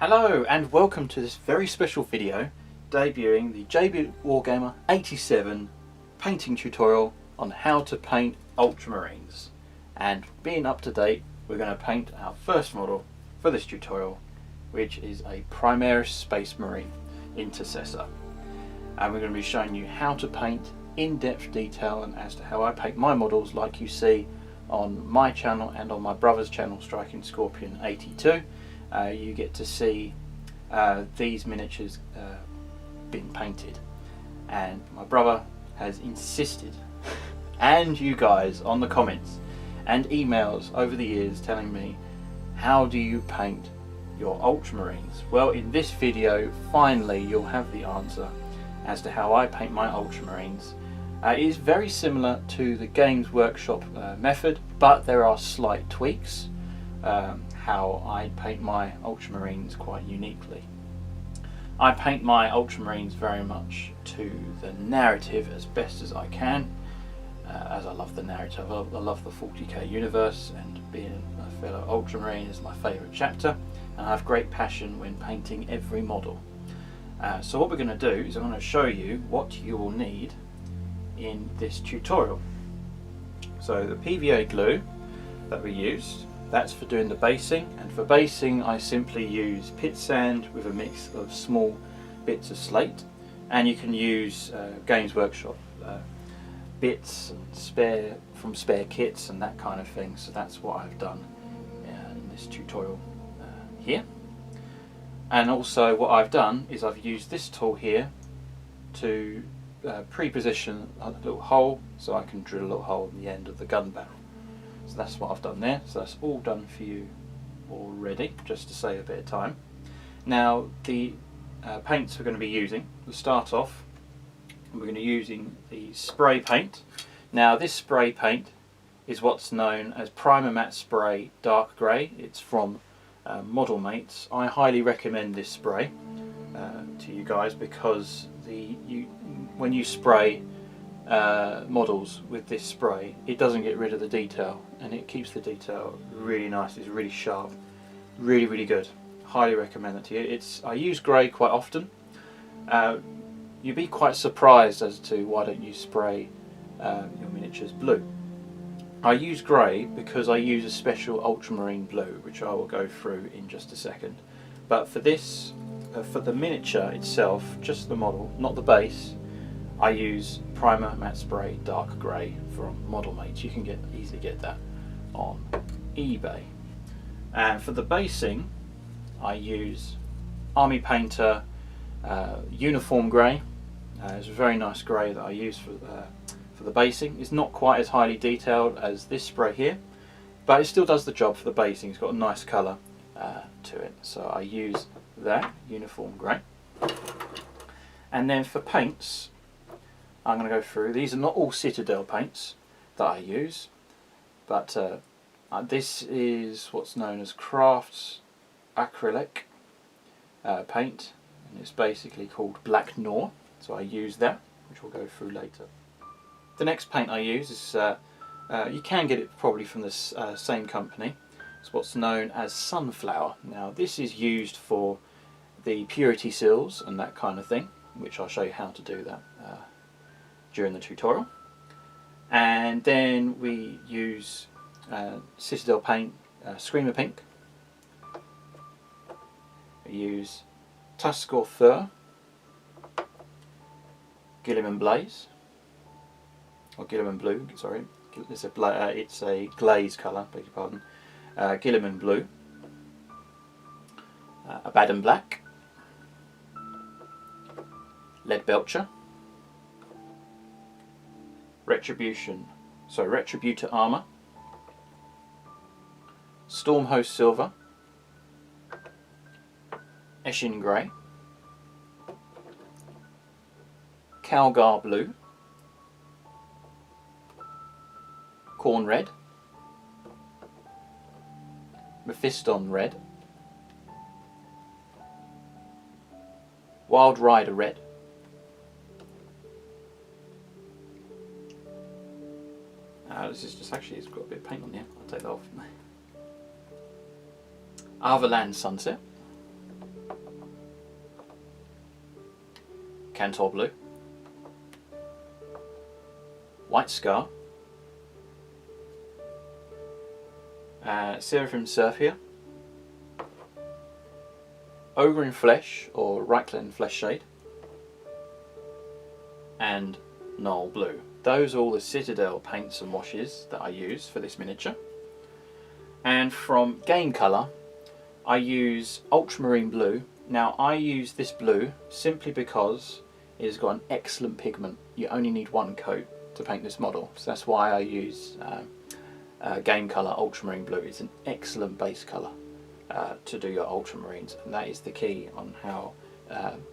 Hello and welcome to this very special video debuting the GW Warhammer 87 painting tutorial on how to paint Ultramarines. And being up to date, we're going to paint our first model for this tutorial, which is a Primaris Space Marine Intercessor. And we're going to be showing you how to paint in-depth detail and as to how I paint my models, like you see on my channel and on my brother's channel, Striking Scorpion 82. You get to see these miniatures being painted, and my brother has insisted and you guys on the comments and emails over the years telling me, how do you paint your Ultramarines? Well, in this video finally you'll have the answer as to how I paint my Ultramarines. It is very similar to the Games Workshop method, but there are slight tweaks. How I paint my Ultramarines quite uniquely. I paint my Ultramarines very much to the narrative as best as I can, as I love the narrative. I love the 40K universe, and being a fellow Ultramarine is my favourite chapter, and I have great passion when painting every model. So what we're going to do is I'm going to show you what you will need in this tutorial. So the PVA glue that we used, that's for doing the basing, and for basing I simply use pit sand with a mix of small bits of slate, and you can use Games Workshop bits and from spare kits and that kind of thing. So that's what I've done in this tutorial here. And also what I've done is I've used this tool here to pre-position a little hole so I can drill a little hole in the end of the gun barrel. So that's what I've done there. So that's all done for you already, just to save a bit of time. Now the paints we're going to be using, we'll start off, we're going to be using the spray paint. Now this spray paint is what's known as Primer Matte Spray Dark Grey. It's from Modelmates. I highly recommend this spray to you guys, because when you spray models with this spray, it doesn't get rid of the detail, and it keeps the detail really nice. It's really sharp, really good. Highly recommend it to you. I use grey quite often. You'd be quite surprised as to why don't you spray your miniatures blue. I use grey because I use a special Ultramarine Blue, which I will go through in just a second. But for this, for the miniature itself, just the model, not the base, I use Primer Matte Spray Dark Grey from Modelmates. You can easily get that on eBay. And for the basing, I use Army Painter Uniform Grey. It's a very nice grey that I use for the basing. It's not quite as highly detailed as this spray here, but it still does the job for the basing. It's got a nice colour to it. So I use that Uniform Grey. And then for paints, I'm going to go through. These are not all Citadel paints that I use, but this is what's known as Craft's Acrylic Paint, and it's basically called Black Noir, so I use that, which we'll go through later. The next paint I use is, you can get it probably from this same company. It's what's known as Sunflower. Now this is used for the purity seals and that kind of thing, which I'll show you how to do that during the tutorial. And then we use Citadel paint, Screamer Pink. We use Tuskgor Fur, Guilliman Blaze, or Guilliman Blue, sorry, it's a glaze colour, beg your pardon. Guilliman Blue, Abaddon Black, Lead Belcher, Retributor Armour, Stromhost Silver, Eshin Grey, Calgar Blue, Khorne Red, Mephiston Red, Wild Rider Red, this is just actually, it's got a bit of paint on here, I'll take that off. Averland Sunset, Kantor Blue, White Scar, Seraphim Sepia, Ogre in Flesh or Reikland Fleshshade, and Nuln Blue. Those are all the Citadel paints and washes that I use for this miniature. And from game colour, I use Ultramarine Blue. Now I use this blue simply because it has got an excellent pigment. You only need one coat to paint this model, so that's why I use game colour Ultramarine Blue. It's an excellent base colour to do your Ultramarines, and that is the key on how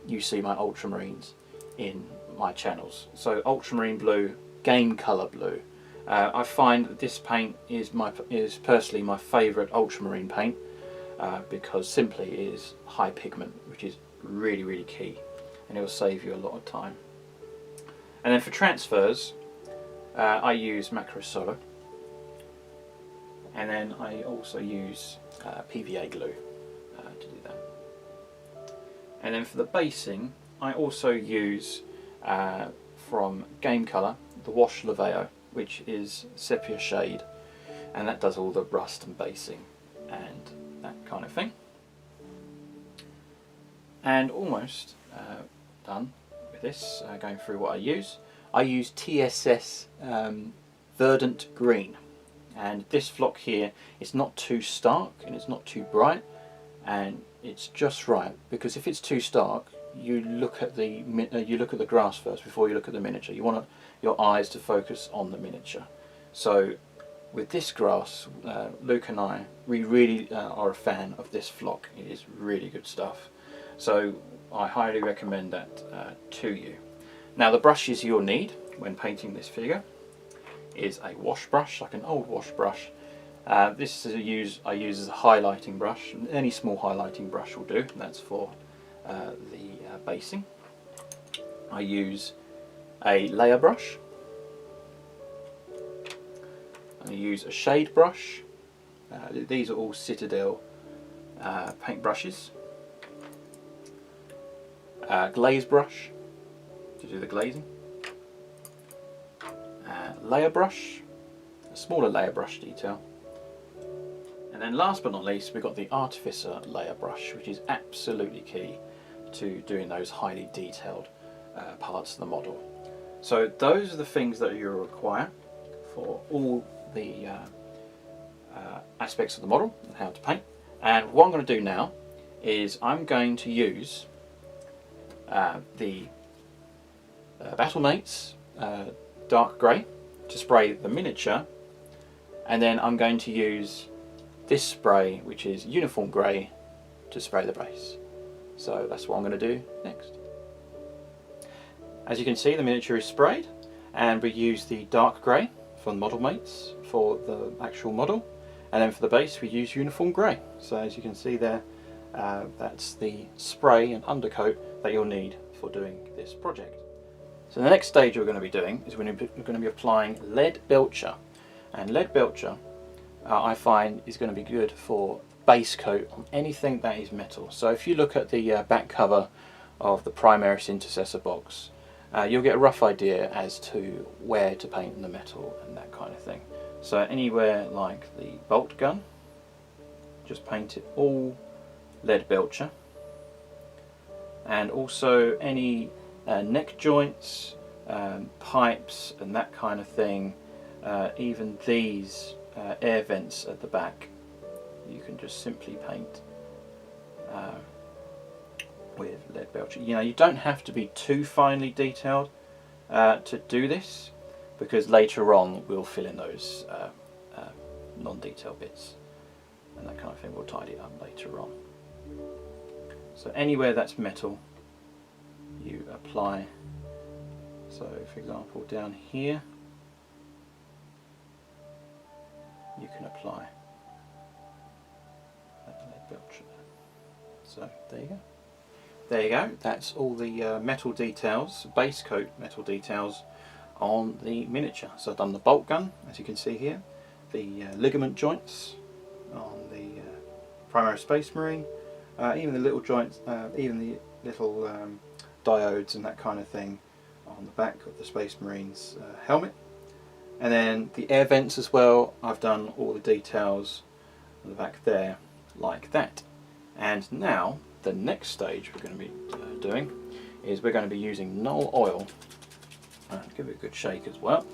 you see my Ultramarines in my channels. So Ultramarine Blue, game colour blue. I find that this paint is personally my favourite Ultramarine paint because simply it is high pigment, which is really key, and it will save you a lot of time. And then for transfers, I use Macro Solo, and then I also use PVA glue to do that. And then for the basing, I also use from game colour the Wash Laveo, which is Sepia shade, and that does all the rust and basing and that kind of thing. And almost done with this, going through what I use. I use TSS Verdant Green, and this flock here is not too stark and it's not too bright, and it's just right, because if it's too stark, you look at the grass first before you look at the miniature. You want your eyes to focus on the miniature. So with this grass, Luke and we really are a fan of this flock. It is really good stuff. So I highly recommend that to you. Now the brushes you'll need when painting this figure is a wash brush, like an old wash brush. This is I use as a highlighting brush. Any small highlighting brush will do. That's for the basing. I use a layer brush. I use a shade brush. These are all Citadel paint brushes. Glaze brush to do the glazing. Layer brush, a smaller layer brush detail. And then last but not least, we've got the Artificer layer brush, which is absolutely key to doing those highly detailed parts of the model. So those are the things that you require for all the aspects of the model and how to paint. And what I'm going to do now is I'm going to use the Modelmates dark grey to spray the miniature, and then I'm going to use this spray, which is uniform grey, to spray the base. So that's what I'm going to do next. As you can see, the miniature is sprayed, and we use the dark grey from Modelmates for the actual model, and then for the base we use uniform grey. So as you can see there, that's the spray and undercoat that you'll need for doing this project. So the next stage we're going to be doing is we're going to be applying lead belcher, and lead belcher I find is going to be good for base coat on anything that is metal. So if you look at the back cover of the Primaris Intercessor box, you'll get a rough idea as to where to paint the metal and that kind of thing. So anywhere like the bolt gun, just paint it all lead belcher, and also any neck joints, pipes and that kind of thing, even these air vents at the back, you can just simply paint with lead belcher. You know, you don't have to be too finely detailed to do this, because later on we'll fill in those non-detailed bits and that kind of thing. We'll tidy it up later on. So anywhere that's metal, you apply. So for example down here, you can apply lead belcher there. So there you go. There you go, that's all the metal details, base coat metal details on the miniature. So I've done the bolt gun, as you can see here, the ligament joints on the Primaris Space Marine, even the little joints, even the little diodes and that kind of thing on the back of the Space Marines helmet. And then the air vents as well, I've done all the details on the back there like that. And now the next stage we're going to be doing is we're going to be using Nuln oil. Give it a good shake as well.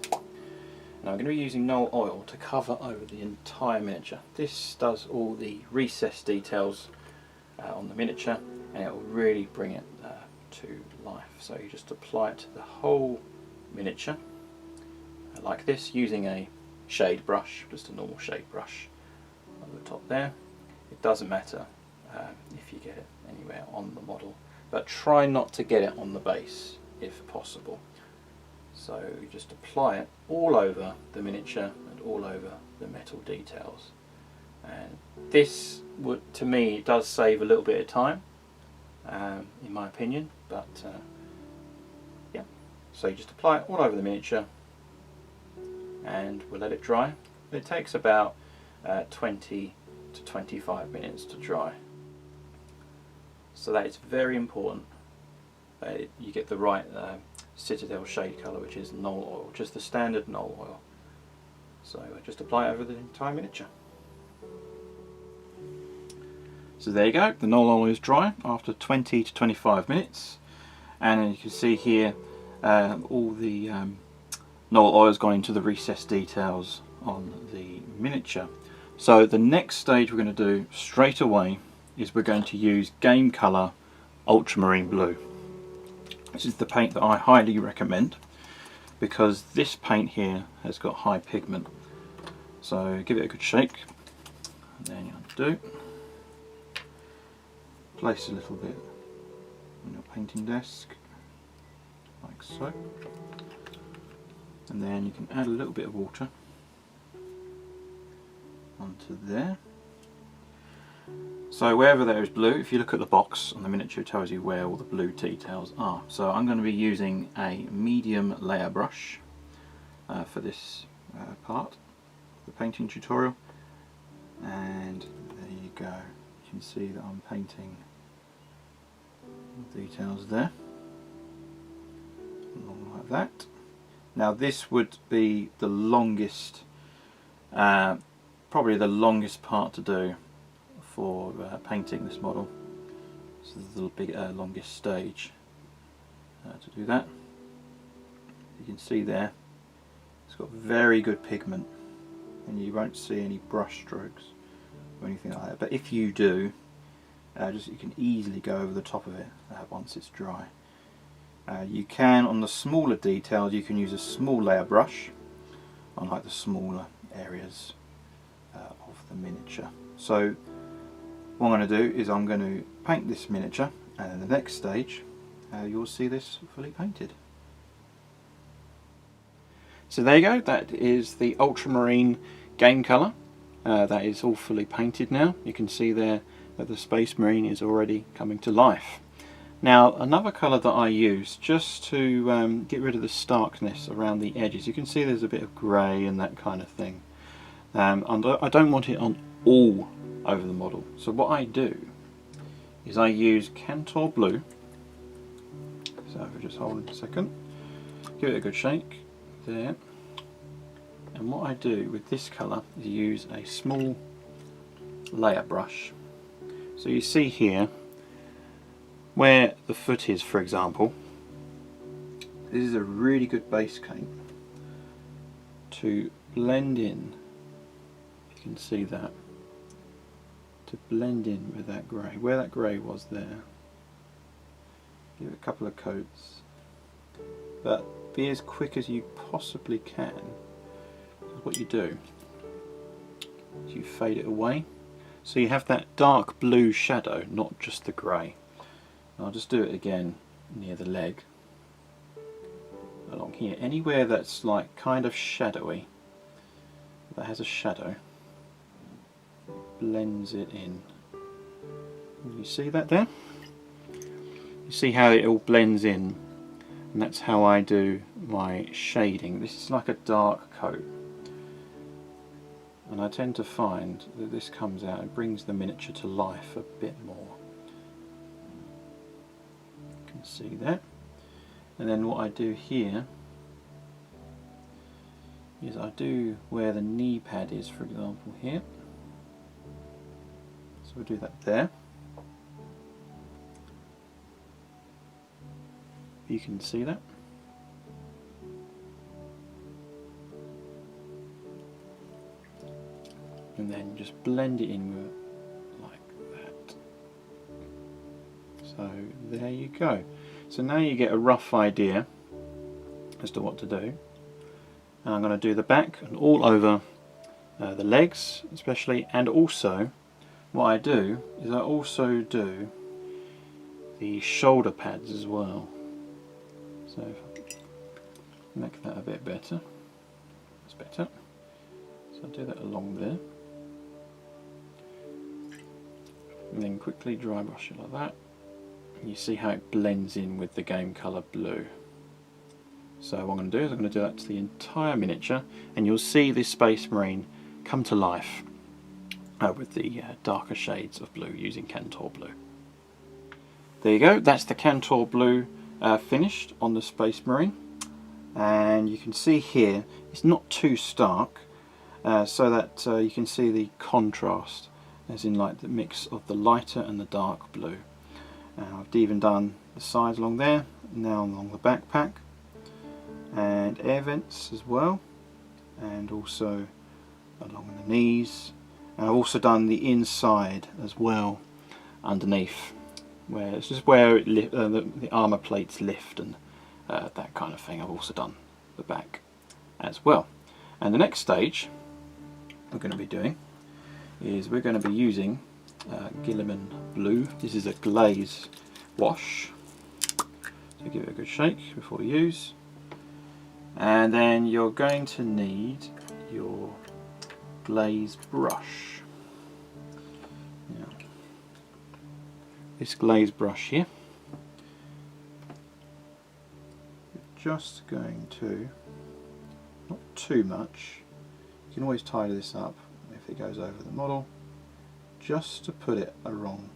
Now I'm going to be using Nuln oil to cover over the entire miniature. This does all the recessed details on the miniature, and it will really bring it to life. So you just apply it to the whole miniature like this, using a shade brush, just a normal shade brush over the top there. It doesn't matter if you get it anywhere on the model, but try not to get it on the base if possible. So you just apply it all over the miniature and all over the metal details. And this would, to me, it does save a little bit of time, in my opinion, but yeah. So you just apply it all over the miniature and we'll let it dry. It takes about 20 to 25 minutes to dry. So that is very important that you get the right Citadel shade colour, which is Nuln oil, just the standard Nuln oil. So just apply it over the entire miniature. So there you go, the Nuln oil is dry after 20 to 25 minutes, and you can see here all the Nuln oil has gone into the recessed details on the miniature. So the next stage we're going to do straight away is we're going to use Game Colour Ultramarine Blue. This is the paint that I highly recommend because this paint here has got high pigment. So give it a good shake, and then you undo. Place a little bit on your painting desk, like so. And then you can add a little bit of water onto there. So wherever there is blue, if you look at the box on the miniature, it tells you where all the blue details are. So I'm going to be using a medium layer brush for this part of the painting tutorial. And there you go. You can see that I'm painting the details there, along like that. Now this would be the longest, probably the longest part to do for painting this model. So this is the big, longest stage to do that. You can see there, it's got very good pigment, and you won't see any brush strokes or anything like that. But if you do, you can easily go over the top of it once it's dry. You can, on the smaller details, you can use a small layer brush on like the smaller areas of the miniature. So what I'm going to do is I'm going to paint this miniature, and in the next stage you'll see this fully painted. So there you go, that is the Ultramarine game colour. That is all fully painted now. You can see there that the Space Marine is already coming to life. Now another colour that I use just to get rid of the starkness around the edges, you can see there's a bit of grey and that kind of thing. And I don't want it on all over the model. So what I do is I use Kantor Blue. So if I just hold it a second, give it a good shake there. And what I do with this colour is use a small layer brush. So you see here where the foot is, for example, this is a really good base coat to blend in. You can see that, to blend in with that grey, where that grey was there. Give it a couple of coats, but be as quick as you possibly can. What you do is you fade it away, so you have that dark blue shadow, not just the grey. I'll just do it again near the leg, along here, anywhere that's like kind of shadowy, that has a shadow, blends it in. You see that there? You see how it all blends in, and that's how I do my shading. This is like a dark coat, and I tend to find that this comes out and brings the miniature to life a bit more. You can can see that. And then what I do here is I do where the knee pad is, for example, here. So we'll do that there. You can see that. And then just blend it in with it like that. So there you go. So now you get a rough idea as to what to do. And I'm going to do the back and all over the legs especially, and also what I do is I also do the shoulder pads as well. So if I make that a bit better, that's better. So I'll do that along there. And then quickly dry brush it like that. And you see how it blends in with the game colour blue. So what I'm going to do is I'm going to do that to the entire miniature, and you'll see this Space Marine come to life with the darker shades of blue using Kantor Blue. There you go, that's the Kantor Blue finished on the Space Marine. And you can see here it's not too stark, so that you can see the contrast, as in like the mix of the lighter and the dark blue. I've even done the sides along there, now along the backpack, and air vents as well, and also along the knees. And I've also done the inside as well, underneath, where it's just where it the armour plates lift and that kind of thing. I've also done the back as well. And the next stage we're going to be doing is we're going to be using Guilliman Blue. This is a glaze wash, so give it a good shake before you use. And then you're going to need your glaze brush. Now, this glaze brush here, you're just going to, not too much, you can always tidy this up if it goes over the model, just to put it along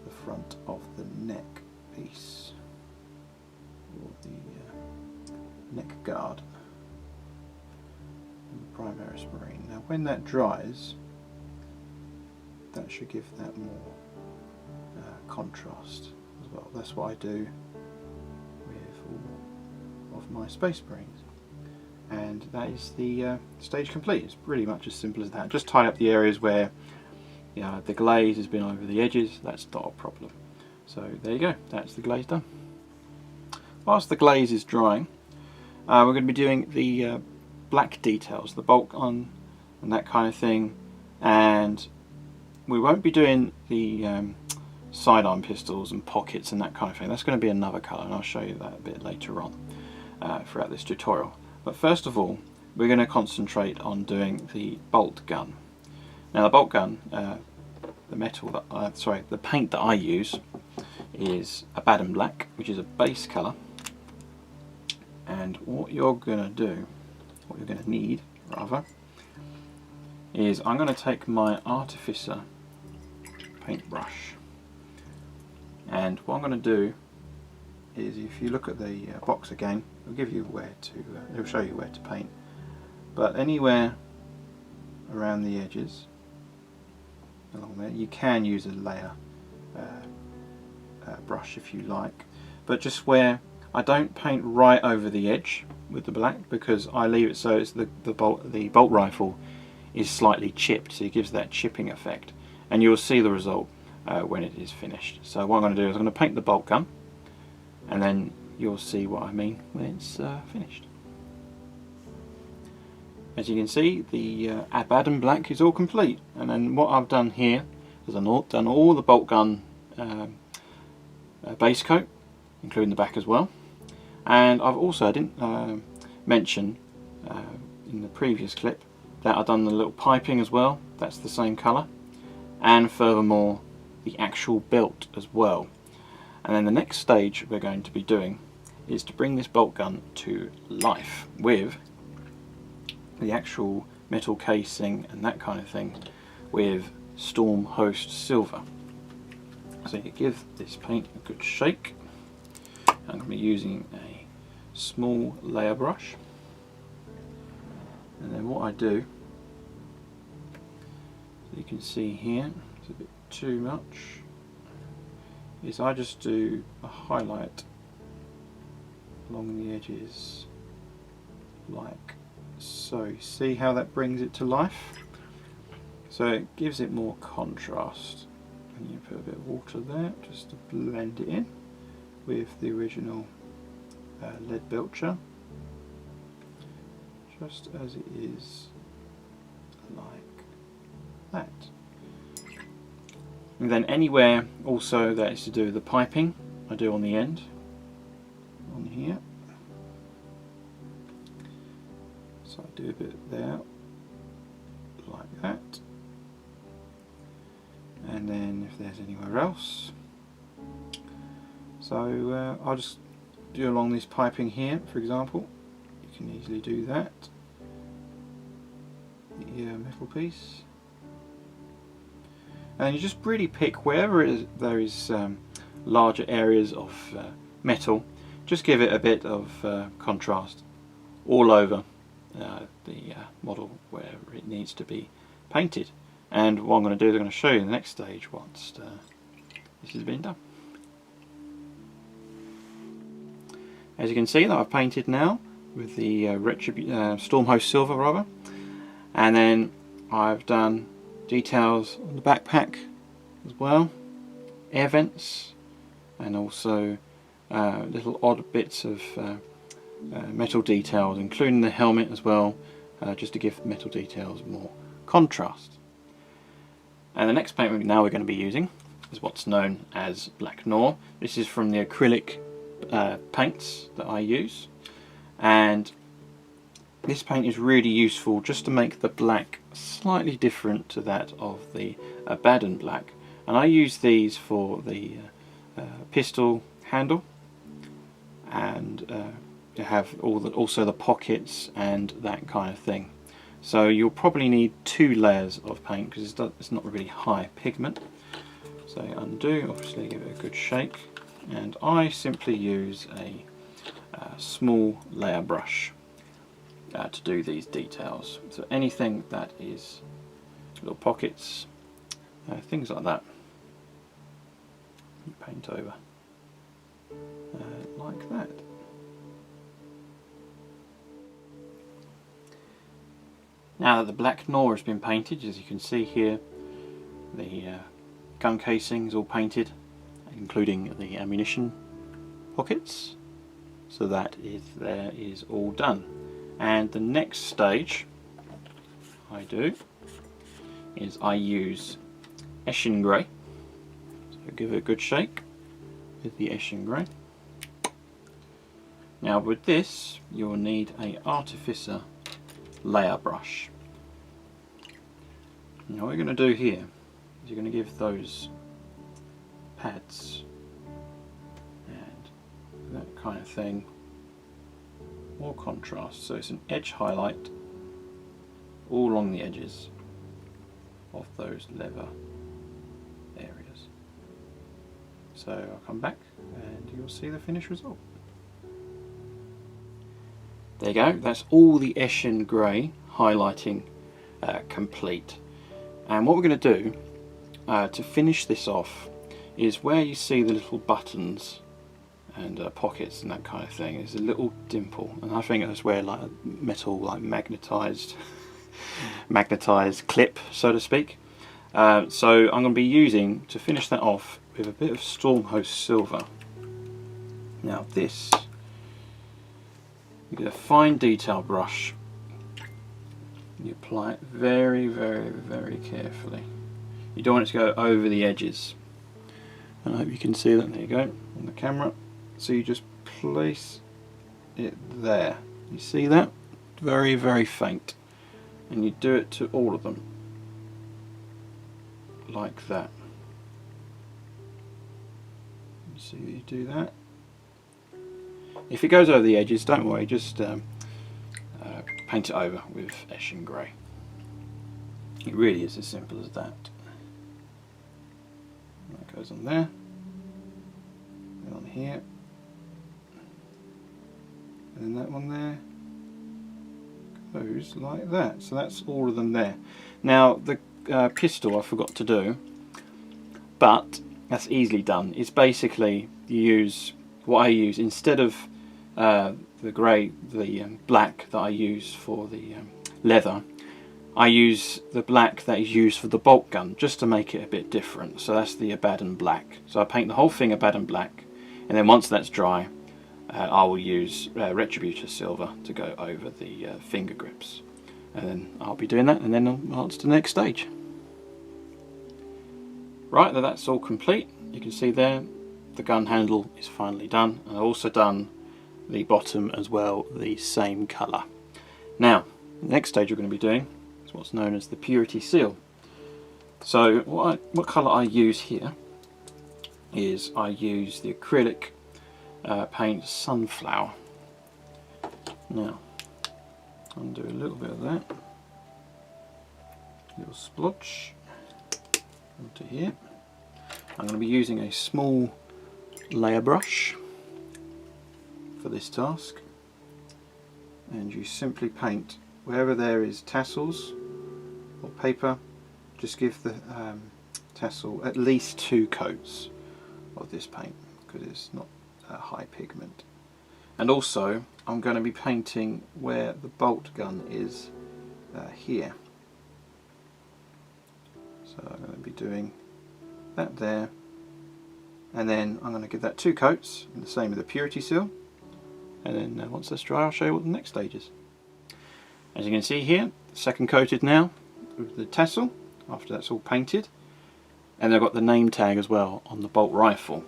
the front of the neck piece, or the neck guard in the Primaris Marine. Now when that dries, that should give that more contrast as well. That's what I do with all of my Space Marines. And that is the stage complete. It's pretty much as simple as that. Just tie up the areas where the glaze has been over the edges. That's not a problem. So there you go, that's the glaze done. Whilst the glaze is drying, we're going to be doing the black details, the bulk on and that kind of thing, and we won't be doing the sidearm pistols and pockets and that kind of thing. That's going to be another colour, and I'll show you that a bit later on throughout this tutorial. But first of all, we're going to concentrate on doing the bolt gun. Now the bolt gun, the paint that I use is Abaddon Black, which is a base colour. And what you're going to do, what you're going to need rather, is I'm going to take my Artificer paintbrush, and what I'm going to do is, if you look at the box again, it'll give you where to, it'll show you where to paint, but anywhere around the edges along there, you can use a layer brush if you like, but just where I don't paint right over the edge with the black, because I leave it so it's the bolt rifle is slightly chipped, so it gives that chipping effect, and you'll see the result when it is finished. So what I'm going to do is I'm going to paint the bolt gun, and then you'll see what I mean when it's finished. As you can see, the Abaddon Black is all complete, and then what I've done here is I've done all the bolt gun base coat, including the back as well. And I've also, I didn't mention in the previous clip, that I've done the little piping as well. That's the same colour, and furthermore the actual belt as well. And then the next stage we're going to be doing is to bring this bolt gun to life with the actual metal casing and that kind of thing with Stromhost Silver. So you give this paint a good shake, I'm going to be using a small layer brush, and then what I do, so you can see here, it's a bit too much, is I just do a highlight along the edges like so. You see how that brings it to life? So it gives it more contrast. And you put a bit of water there just to blend it in with the original lead belcher, just as it is, like that. And then anywhere also that is to do with the piping, I do on the end, on here. So I do a bit there, like that. And then if there's anywhere else, so I'll just do along this piping here, for example. You can easily do that. The metal piece, and you just really pick wherever there is larger areas of metal. Just give it a bit of contrast all over the model where it needs to be painted. And what I'm going to do is I'm going to show you the next stage once this has been done. As you can see, that I've painted now with the Stromhost Silver rather, and then I've done details on the backpack as well, air vents, and also little odd bits of metal details, including the helmet as well, just to give metal details more contrast. And the next paint now we're going to be using is what's known as Black Noir. This is from the acrylic paints that I use, and this paint is really useful just to make the black slightly different to that of the Abaddon Black. And I use these for the pistol handle, and you have also the pockets and that kind of thing. So you'll probably need 2 layers of paint because it's not really high pigment. So undo, obviously give it a good shake, and I simply use a small layer brush to do these details. So anything that is little pockets, things like that, you paint over like that. Now that the Black Noir has been painted, as you can see here, the gun casing is all painted, including the ammunition pockets. So that is all done. And the next stage I do is I use Eshin Grey. So give it a good shake with the Ashen Gray. Now with this you'll need a Artificer layer brush. Now what we're going to do here is you're going to give those pads and that kind of thing more contrast, so it's an edge highlight all along the edges of those leather areas. So I'll come back and you'll see the finished result. There you go, that's all the Ashen Gray highlighting complete. And what we're going to do to finish this off is where you see the little buttons and pockets and that kind of thing, is a little dimple, and I think that's where like a metal, like magnetized clip, so to speak. So I'm going to be using, to finish that off, with a bit of Stromhost Silver. Now this, you get a fine detail brush, you apply it very, very, very carefully. You don't want it to go over the edges. And I hope you can see that. There you go on the camera. So you just place it there. You see that? Very, very faint. And you do it to all of them, like that. You see that you do that. If it goes over the edges, don't worry, just paint it over with Eshin Grey. It really is as simple as that. That goes on there, and on here, and that one there goes like that. So that's all of them there. Now the pistol I forgot to do, but that's easily done. It's basically you use what I use instead of the grey, the black that I use for the leather. I use the black that is used for the bolt gun just to make it a bit different. So that's the Abaddon Black. So I paint the whole thing Abaddon Black, and then once that's dry, I will use Retributor Silver to go over the finger grips. And then I'll be doing that, and then I'll on to the next stage. Right, now that's all complete. You can see there the gun handle is finally done, and I've also done the bottom as well, the same colour. Now, the next stage we're going to be doing is what's known as the Purity Seal. So what colour I use here is I use the Acrylic Paint Sunflower. Now, I'll do a little bit of that, little splotch onto here. I'm going to be using a small layer brush for this task, and you simply paint wherever there is tassels or paper. Just give the tassel at least 2 coats of this paint because it's not high pigment. And also I'm going to be painting where the bolt gun is here. So I'm going to be doing that there, and then I'm going to give that 2 coats, and the same with the Purity Seal. And then once that's dry, I'll show you what the next stage is. As you can see here, second coated now with the tassel after that's all painted, and I've got the name tag as well on the bolt rifle.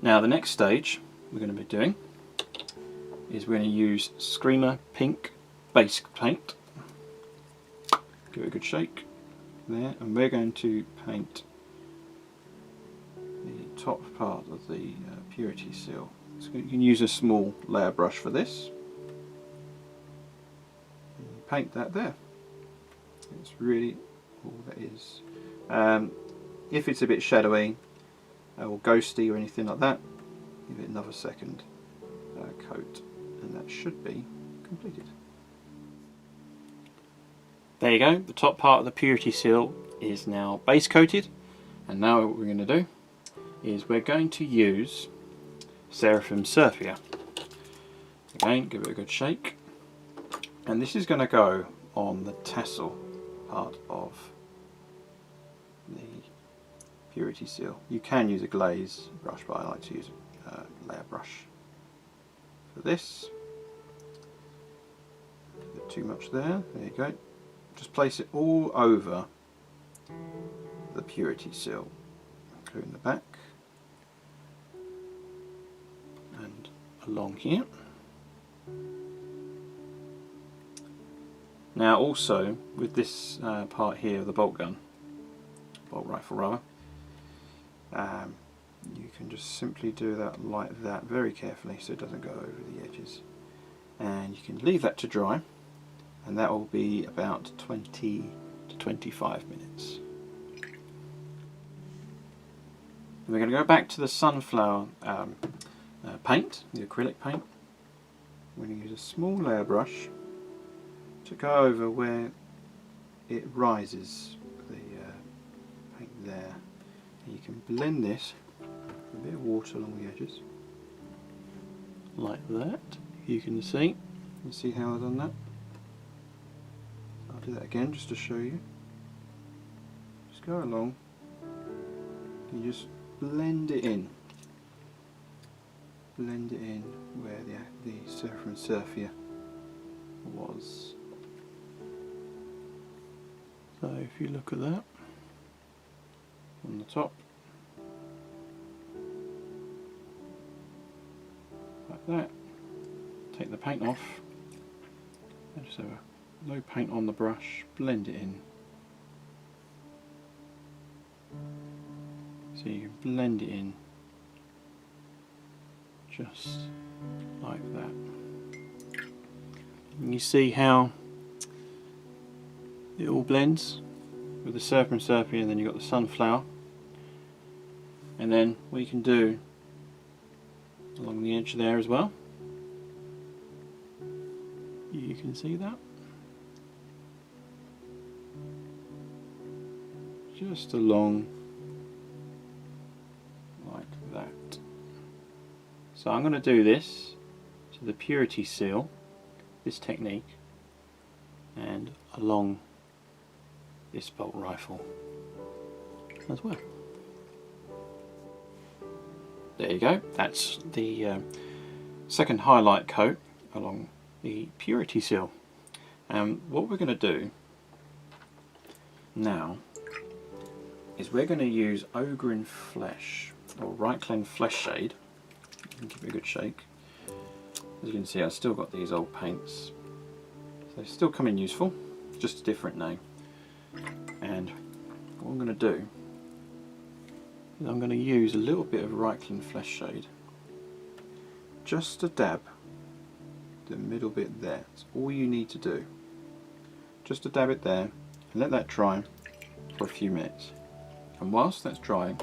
Now the next stage we're going to be doing is we're going to use Screamer Pink base paint. Give it a good shake there, and we're going to paint the top part of the Purity Seal. So you can use a small layer brush for this. And paint that there. It's really all that is. If it's a bit shadowy or ghosty or anything like that, give it another second coat, and that should be completed. There you go, the top part of the Purity Seal is now base coated, and now what we're going to do is we're going to use Seraphim Sepia. Again, give it a good shake, and this is going to go on the tassel part of the Purity Seal. You can use a glaze brush, but I like to use a layer brush for this. A bit too much there, there you go. Just place it all over the Purity Seal, including the back and along here. Now also with this part here of the bolt gun, bolt rifle rather, you can just simply do that like that very carefully so it doesn't go over the edges, and you can leave that to dry, and that will be about 20 to 25 minutes. We're going to go back to the sunflower paint, the acrylic paint. We're going to use a small layer brush to go over where it rises, the paint there. And you can blend this with a bit of water along the edges, like that. You can see how I've done that. I'll do that again just to show you. Just go along, you just blend it in. Blend it in where the Seraphim Sepia was. So if you look at that on the top, like that, take the paint off, and just have a low paint on the brush, blend it in. So you can blend it in just like that. And you see how it all blends with the Seraphim Sepia, and then you've got the sunflower. And then what you can do along the edge there as well can see that. Just along like that. So I'm going to do this to the purity seal, this technique, and along this bolt rifle as well. There you go, that's the second highlight coat along the purity seal. What we're going to do now is we're going to use Ogryn Flesh, or Reikland Fleshshade. Give it a good shake. As you can see, I've still got these old paints, so they still come in useful, just a different name. And what I'm going to do is I'm going to use a little bit of Reikland Fleshshade, just a dab, the middle bit there. That's all you need to do. Just to dab it there, and let that dry for a few minutes. And whilst that's drying,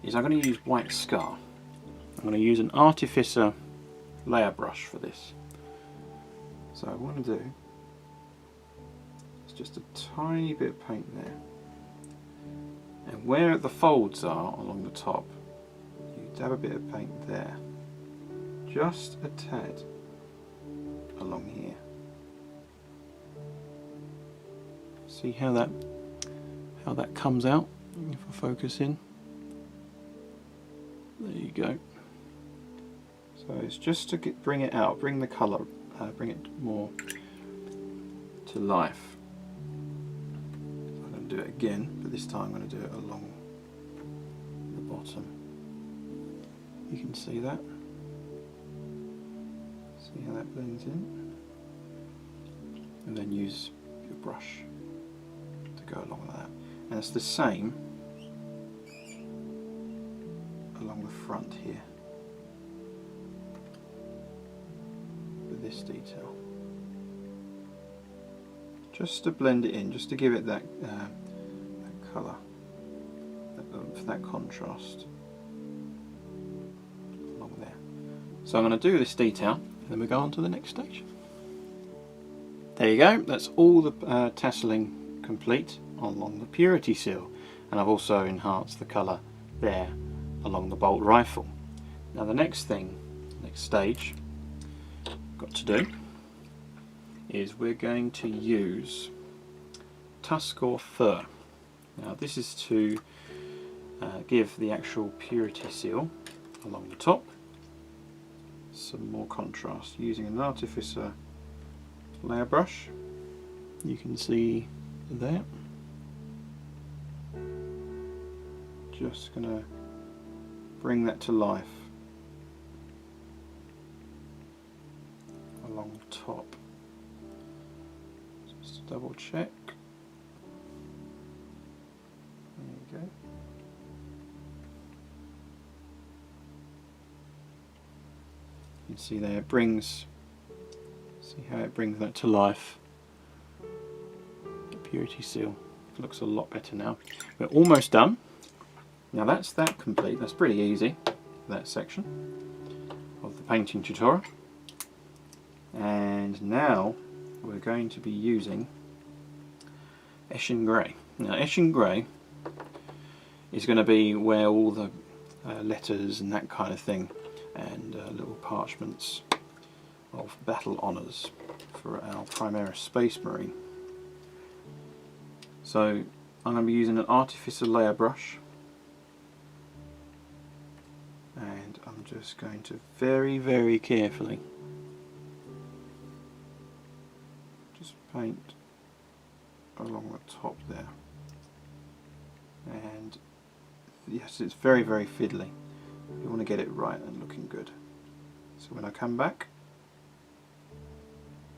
I'm going to use White Scar. I'm going to use an Artificer layer brush for this. So what I'm going to do is just a tiny bit of paint there. And where the folds are along the top, you dab a bit of paint there. Just a tad along here. See how that comes out if I focus in. There you go. So it's just to bring it out, bring the colour, bring it more to life. So I'm going to do it again, but this time I'm going to do it along the bottom. You can see that. See how that blends in? And then use your brush to go along with that. And it's the same along the front here with this detail. Just to blend it in, just to give it that, that colour, that contrast along there. So I'm going to do this detail, and then we go on to the next stage. There you go, that's all the tasseling complete along the purity seal, and I've also enhanced the colour there along the bolt rifle. Now the next stage I've got to do is we're going to use Tuskgor Fur. Now this is to give the actual purity seal along the top some more contrast using an Artificer layer brush. You can see there. Just going to bring that to life along the top. Just to double check. There you go. You can see there it brings, see how it brings that to life. The purity seal looks a lot better now. We're almost done. Now that's that complete. That's pretty easy, that section of the painting tutorial. And now we're going to be using Eshin Grey. Now Eshin Grey is going to be where all the letters and that kind of thing, and little parchments of battle honours for our Primaris Space Marine. So I'm going to be using an Artificer layer brush, and I'm just going to very, very carefully just paint along the top there. And yes, it's very, very fiddly. You want to get it right and looking good. So when I come back,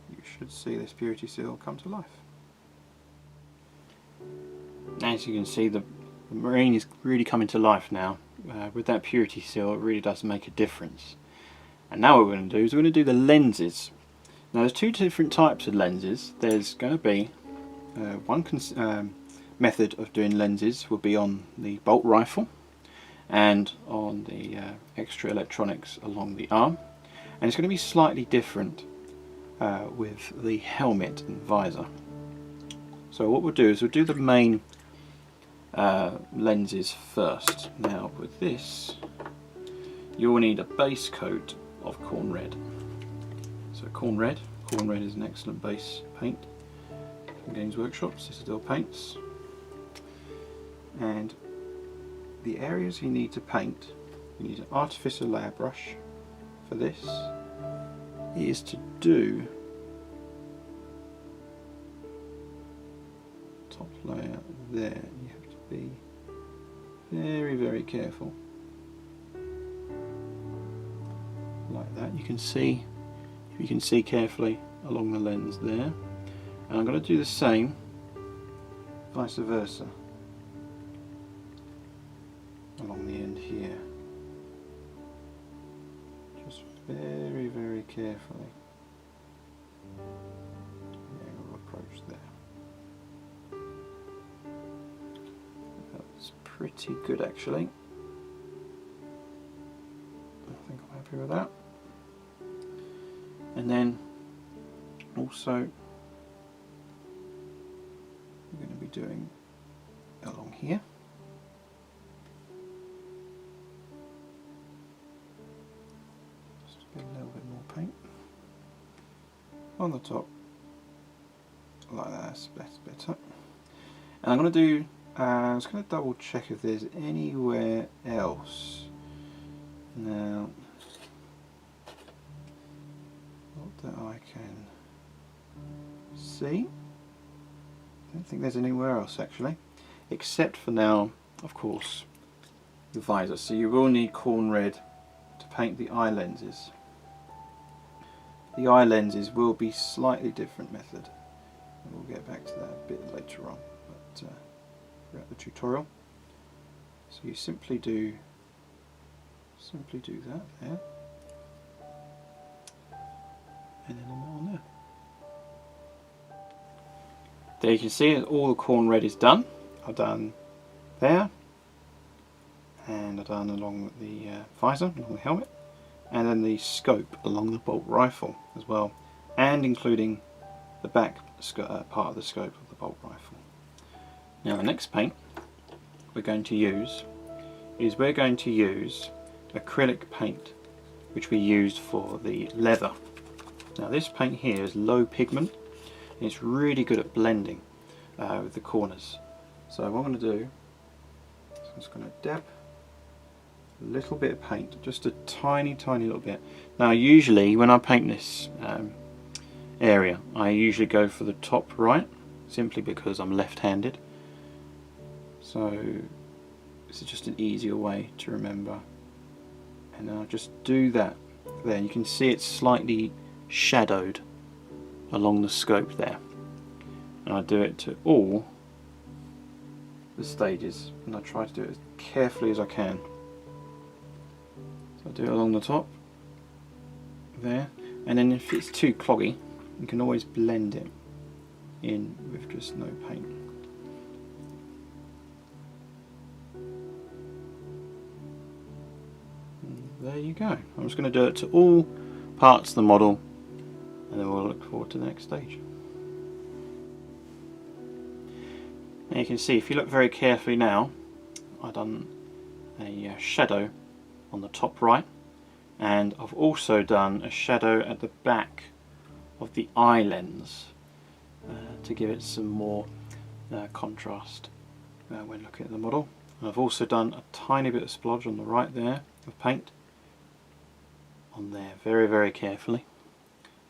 you should see this purity seal come to life. As you can see, the marine is really coming to life now. With that purity seal, it really does make a difference. And now what we're going to do is we're going to do the lenses. Now there's two different types of lenses. There's going to be one method of doing lenses will be on the bolt rifle and on the extra electronics along the arm, and it's going to be slightly different with the helmet and visor. So what we'll do is we'll do the main lenses first. Now with this you'll need a base coat of Khorne Red. So Khorne Red is an excellent base paint from Games Workshop, Citadel Paints. And the areas you need to paint, you need an artificial layer brush for this. It is to do top layer there. You have to be very, very careful. Like that. You can see, if you can see carefully along the lens there. And I'm going to do the same vice versa along the end here. Just very, very carefully. Angle approach there. That's pretty good actually. I think I'm happy with that. And then also we're going to be doing along here. Just a little bit more paint on the top, like that. That's better. And I'm going to do. I was going to double check if there's anywhere else. Now, not that I can see. I don't think there's anywhere else actually, except for now, of course, the visor. So you will need Khorne Red to paint the eye lenses. The eye lenses will be slightly different method, and we'll get back to that a bit later on, but throughout the tutorial. So you simply do that there, and then on there. There you can see that all the Khorne Red is done. I've done there, and I've done along the visor, along the helmet, and then the scope along the bolt rifle as well, and including the back part of the scope of the bolt rifle. Now the next paint we're going to use is acrylic paint, which we used for the leather. Now this paint here is low pigment, and it's really good at blending with the corners. So what I'm going to do is I'm just going to dab a little bit of paint, just a tiny little bit. Now usually when I paint this area, I usually go for the top right, simply because I'm left-handed. So this is just an easier way to remember. And I'll just do that there. You can see it's slightly shadowed along the scope there, and I do it to all the stages, and I try to do it as carefully as I can. So I do it along the top there, and then if it's too cloggy you can always blend it in with just no paint. And there you go. I'm just going to do it to all parts of the model, and then we'll look forward to the next stage. Now you can see, if you look very carefully now, I've done a shadow on the top right, and I've also done a shadow at the back of the eye lens to give it some more contrast when looking at the model. And I've also done a tiny bit of splodge on the right there of paint on there, very carefully.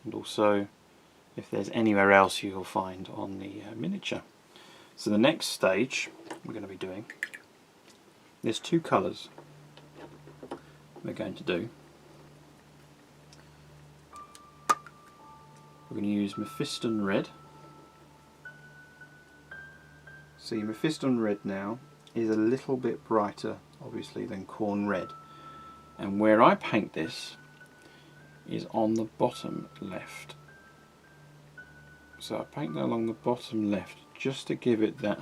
And also if there's anywhere else you'll find on the miniature. So the next stage we're going to be doing, there's two colours we're going to do. We're going to use Mephiston Red. See, Mephiston Red now is a little bit brighter obviously than Khorne Red, and where I paint this is on the bottom left. So I paint that along the bottom left just to give it that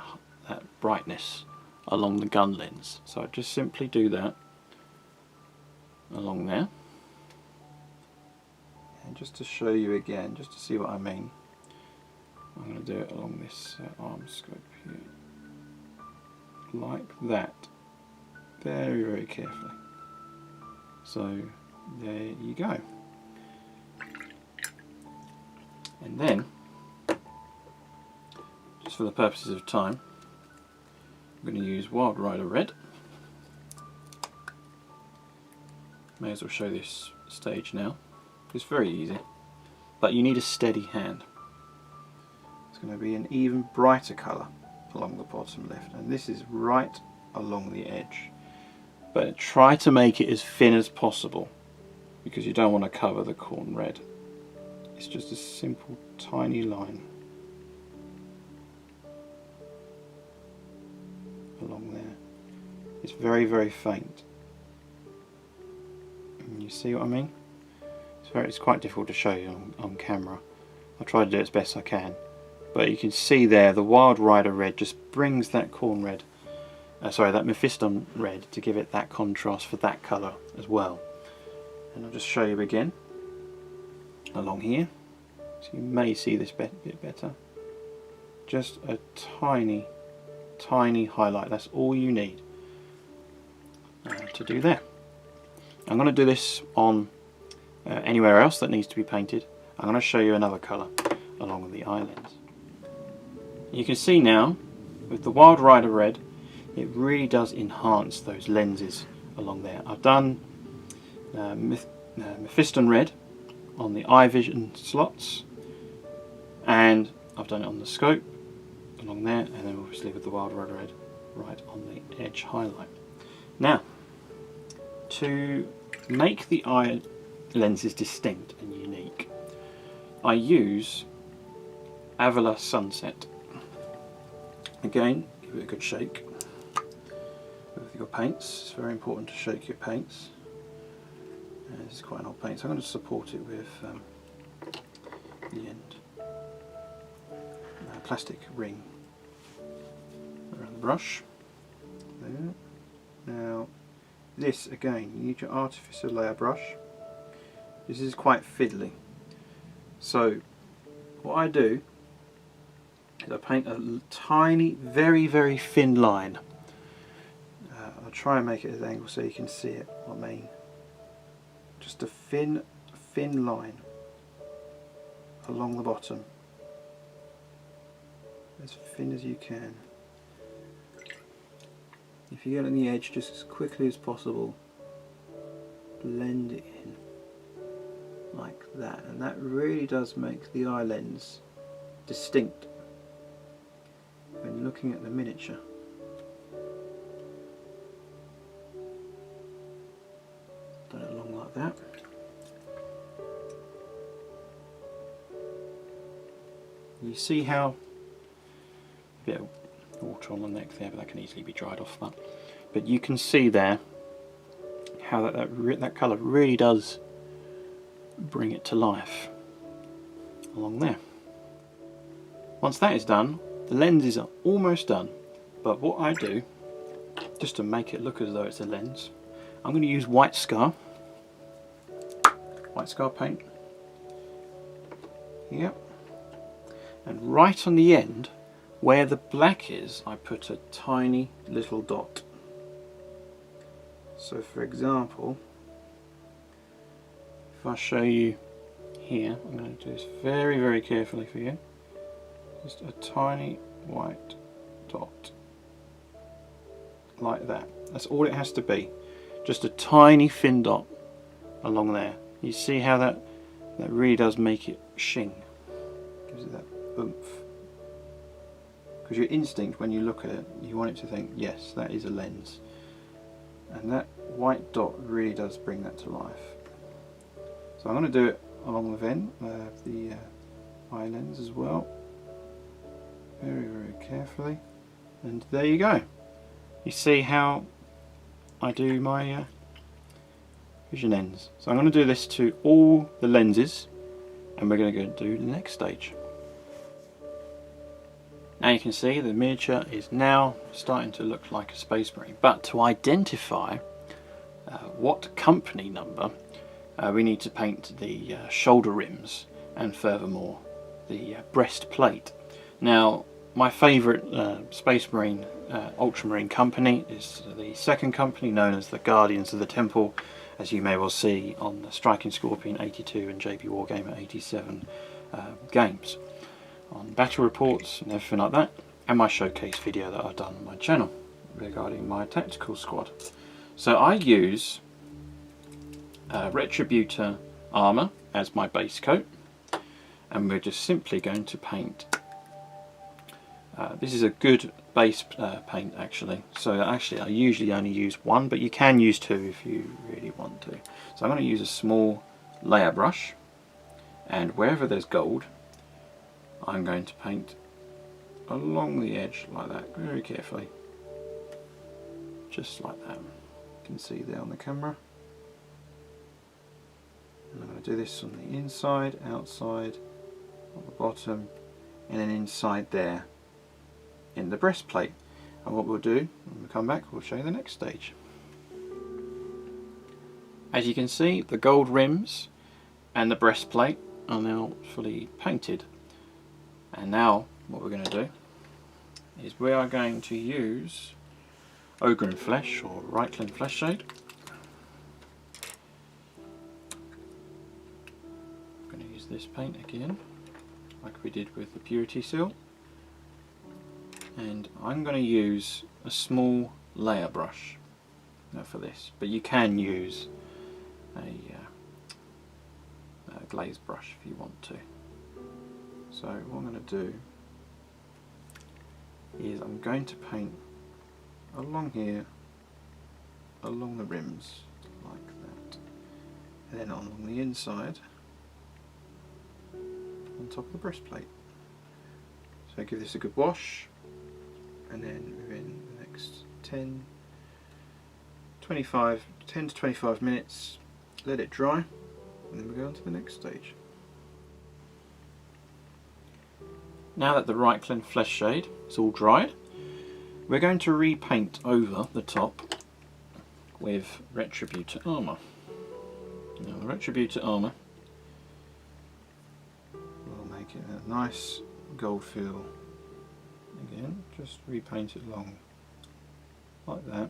brightness along the gun lens. So I just simply do that along there, and just to show you again, just to see what I mean, I'm going to do it along this arm scope here, like that, very, very carefully. So there you go. And then, just for the purposes of time, I'm going to use Wild Rider Red. May as well show this stage now. It's very easy, but you need a steady hand. It's going to be an even brighter colour along the bottom left, and this is right along the edge. But try to make it as thin as possible, because you don't want to cover the Khorne Red. It's just a simple tiny line along there. It's very, very faint. And you see what I mean? It's quite difficult to show you on camera. I'll try to do it as best I can. But you can see there the Wild Rider Red just brings that Khorne Red, that Mephiston Red, to give it that contrast for that colour as well. And I'll just show you again along here, so you may see this bit better. Just a tiny, tiny highlight. That's all you need to do there. I'm going to do this on anywhere else that needs to be painted. I'm going to show you another colour along with the islands. You can see now with the Wild Rider Red, it really does enhance those lenses along there. I've done Mephiston Red on the eye vision slots, and I've done it on the scope along there, and then obviously with the Wild Rider Red right on the edge highlight. Now, to make the eye lenses distinct and unique, I use Averland Sunset. Again, give it a good shake with your paints. It's very important to shake your paints. This is quite an old paint, so I'm going to support it with the end plastic ring around the brush. There. Now, this again, you need your artificial layer brush. This is quite fiddly. So, what I do is I paint a tiny, very, very thin line. I'll try and make it at an angle so you can see it, what I mean. Just a thin line along the bottom, as thin as you can. If you get on the edge, just as quickly as possible, blend it in like that, and that really does make the eye lens distinct when looking at the miniature. Done it along like that. You see how a bit of water on the neck there, but that can easily be dried off. But you can see there how that colour really does bring it to life along there. Once that is done, the lenses are almost done. But what I do, just to make it look as though it's a lens, I'm going to use white scar paint. Yep. And right on the end, where the black is, I put a tiny little dot. So for example, if I show you here, I'm going to do this very, very carefully for you. Just a tiny white dot. Like that. That's all it has to be. Just a tiny thin dot along there. You see how that really does make it shing. Gives it that oomph. Because your instinct when you look at it, you want it to think, yes, that is a lens. And that white dot really does bring that to life. So I'm going to do it along the eye lens as well. Very, very carefully. And there you go. You see how I do my vision ends. So I'm going to do this to all the lenses, and we're going to go do the next stage. Now you can see the miniature is now starting to look like a Space Marine, but to identify what company number we need to paint the shoulder rims and furthermore the breastplate. Now my favourite Space Marine Ultramarine company is the second company, known as the Guardians of the Temple, as you may well see on the Striking Scorpion 82 and JB Wargamer 87 games, on battle reports and everything like that, and my showcase video that I've done on my channel regarding my tactical squad. So I use Retributor Armour as my base coat, and we're just simply going to paint. This is a good base paint actually, so actually I usually only use one, but you can use two if you really want to. So I'm going to use a small layer brush, and wherever there's gold I'm going to paint along the edge like that, very carefully, just like that. You can see there on the camera. And I'm going to do this on the inside, outside, on the bottom, and then inside there in the breastplate. And what we'll do when we come back, we'll show you the next stage. As you can see, the gold rims and the breastplate are now fully painted. And now what we're going to do is we are going to use Ogren Flesh or Reikland Fleshshade. I'm going to use this paint again, like we did with the Purity Seal. And I'm going to use a small layer brush for this, but you can use a glaze brush if you want to. So what I'm going to do is I'm going to paint along here, along the rims like that, and then along the inside on top of the breastplate. So give this a good wash, and then within the next 10 to 25 minutes let it dry, and then we go on to the next stage. Now that the Reikland Fleshshade is all dried, we're going to repaint over the top with Retributor Armour. Now the Retributor Armour will make it a nice gold feel. Again, just repaint it along like that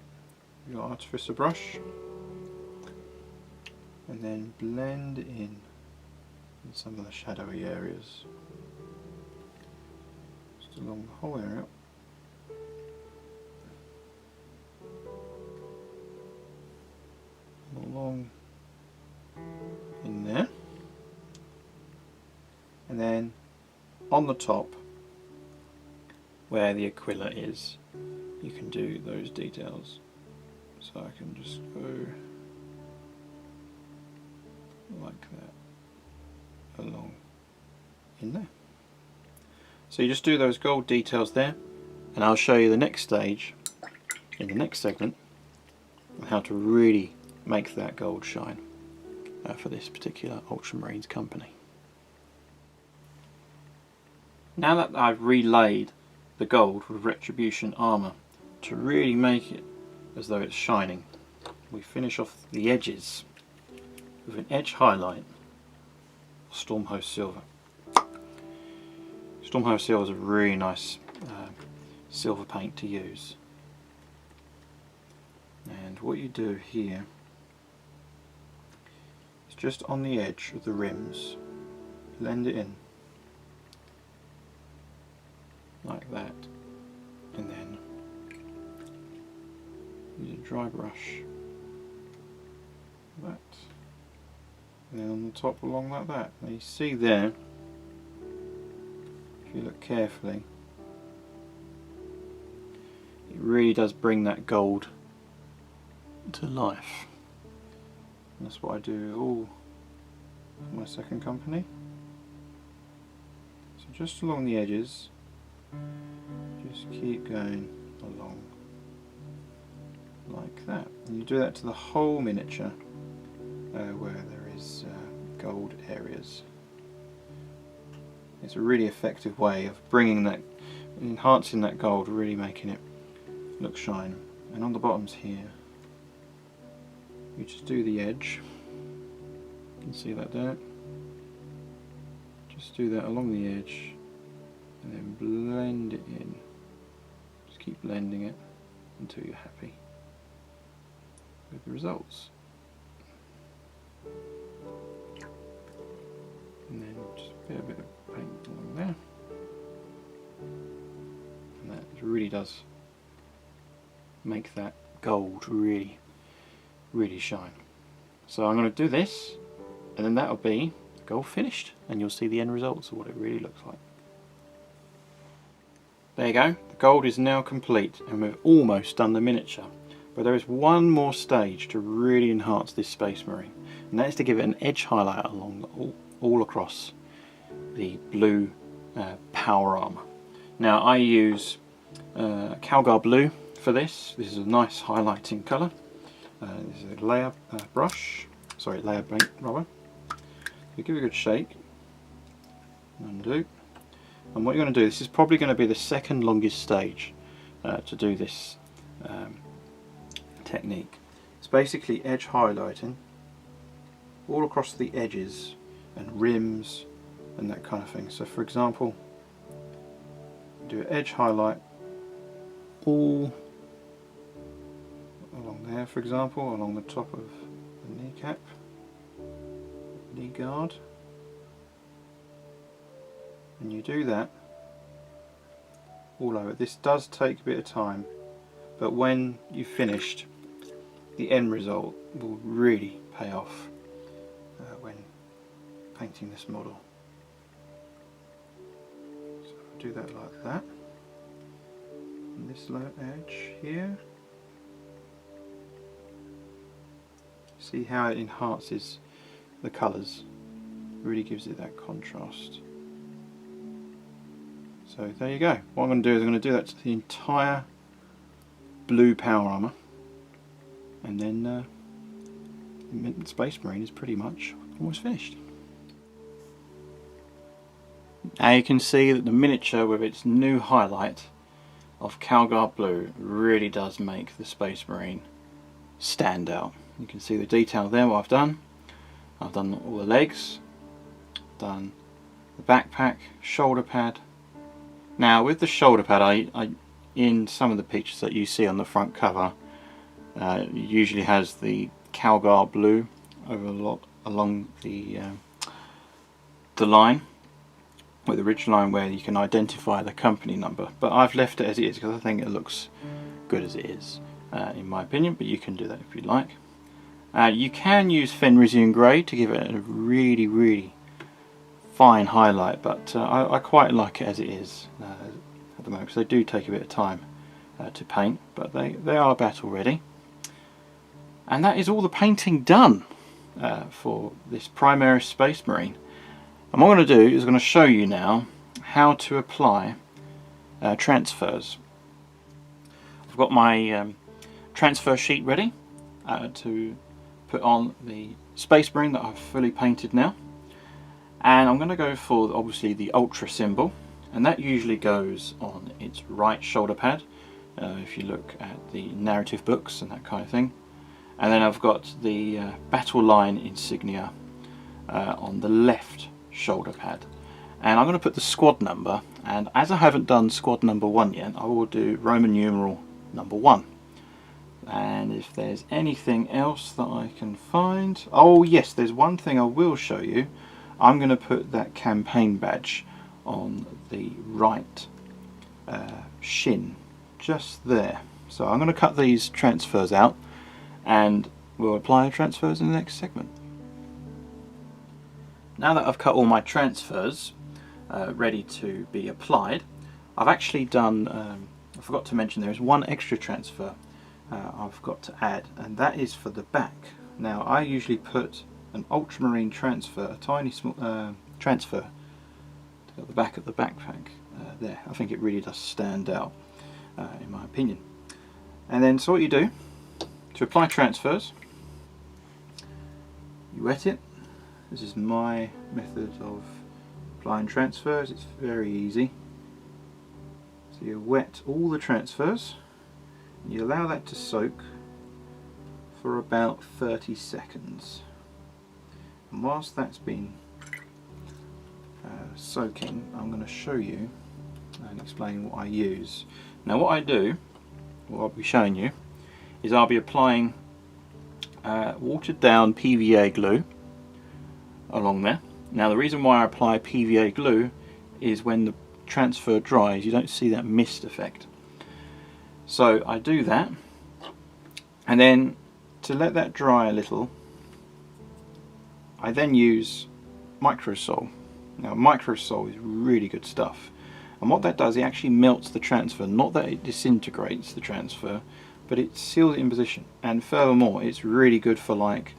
with your artificer brush, and then blend in some of the shadowy areas just along the whole area. Along in there, and then on the top where the Aquila is, you can do those details. So I can just go like that along in there. So you just do those gold details there, and I'll show you the next stage in the next segment on how to really make that gold shine for this particular Ultramarines company. Now that I've relayed the gold with Retribution Armour to really make it as though it's shining, we finish off the edges with an edge highlight of Stromhost Silver. Stromhost Silver is a really nice silver paint to use, and what you do here is just on the edge of the rims, blend it in like that, and then use a dry brush like that, and then on the top along like that. Now you see there, if you look carefully, it really does bring that gold to life, and that's what I do all for my second company. So just along the edges, just keep going along like that, and you do that to the whole miniature where there is gold areas. It's a really effective way of bringing that, enhancing that gold, really making it look shine. And on the bottoms here, you just do the edge You can see that there. Just do that along the edge and then blend it in. Just keep blending it until you're happy with the results. And then just a bit of paint along there. And that really does make that gold really, really shine. So I'm going to do this, and then that'll be the gold finished, and you'll see the end results of what it really looks like. There you go, the gold is now complete, and we've almost done the miniature. But there is one more stage to really enhance this Space Marine, and that is to give it an edge highlight along all across the blue power armour. Now I use Calgar Blue for this. This is a nice highlighting colour. This is a layer layer paint rubber. So give it a good shake, undo, and what you're going to do, this is probably going to be the second longest stage to do this technique. It's basically edge highlighting all across the edges and rims and that kind of thing. So for example, do an edge highlight all along there, for example, along the top of the kneecap, knee guard, and you do that all over. This does take a bit of time, but when you've finished, the end result will really pay off when painting this model. So I'll do that like that. And this lower edge here. See how it enhances the colours, really gives it that contrast. So there you go. What I'm going to do is I'm going to do that to the entire blue power armour, and then the Space Marine is pretty much almost finished. Now you can see that the miniature with its new highlight of Calgar Blue really does make the Space Marine stand out. You can see the detail there, what I've done. I've done all the legs, done the backpack, shoulder pad. Now with the shoulder pad, I in some of the pictures that you see on the front cover, it usually has the Calgar Blue over along the line, with the ridge line where you can identify the company number. But I've left it as it is because I think it looks good as it is, in my opinion, but you can do that if you like. You can use Fenrisian Grey to give it a really, really fine highlight, but I quite like it as it is at the moment, because they do take a bit of time to paint, but they are battle ready. And that is all the painting done for this Primaris Space Marine. And what I'm going to do is I'm going to show you now how to apply transfers. I've got my transfer sheet ready to put on the Space Marine that I've fully painted now, and I'm going to go for obviously the Ultra symbol, and that usually goes on its right shoulder pad if you look at the narrative books and that kind of thing. And then I've got the battle line insignia on the left shoulder pad, and I'm going to put the squad number, and as I haven't done squad number 1 yet, I will do Roman numeral number 1. And if there's anything else that I can find, oh yes, there's one thing I will show you. I'm going to put that campaign badge on the right shin, just there. So I'm going to cut these transfers out, and we'll apply the transfers in the next segment. Now that I've cut all my transfers ready to be applied, I've actually done, I forgot to mention, there is one extra transfer I've got to add, and that is for the back. Now I usually put an Ultramarine transfer, a tiny small transfer to the back of the backpack there. I think it really does stand out in my opinion. And then so what you do to apply transfers, you wet it. This is my method of applying transfers. It's very easy. So you wet all the transfers, and you allow that to soak for about 30 seconds. And whilst that's been soaking, I'm going to show you and explain what I use. Now what I do, what I'll be showing you, is I'll be applying watered down PVA glue along there. Now the reason why I apply PVA glue is when the transfer dries you don't see that mist effect. So I do that, and then to let that dry a little I then use Microsol. Now Microsol is really good stuff, and what that does, it actually melts the transfer. Not that it disintegrates the transfer, but it seals it in position, and furthermore it's really good for like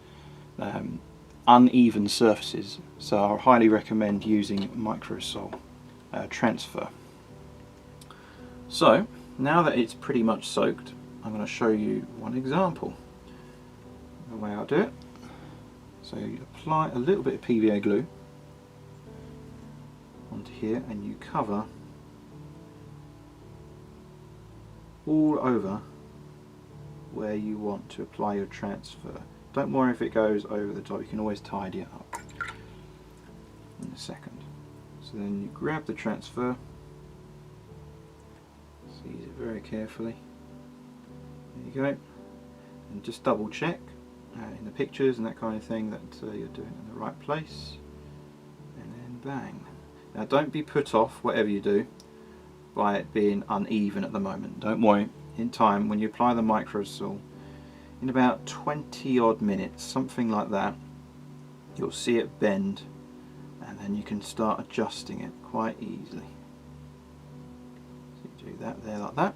uneven surfaces, so I highly recommend using Microsol transfer. So now that it's pretty much soaked, I'm going to show you one example the way I do it. So you apply a little bit of PVA glue onto here and you cover all over where you want to apply your transfer. Don't worry if it goes over the top, you can always tidy it up in a second. So then you grab the transfer, seize it very carefully, there you go, and just double check in the pictures and that kind of thing that you're doing it in the right place, and then bang. Now don't be put off, whatever you do, by it being uneven at the moment. Don't worry, in time when you apply the Microsol, in about 20 odd minutes, something like that, you'll see it bend, and then you can start adjusting it quite easily. So you do that there like that,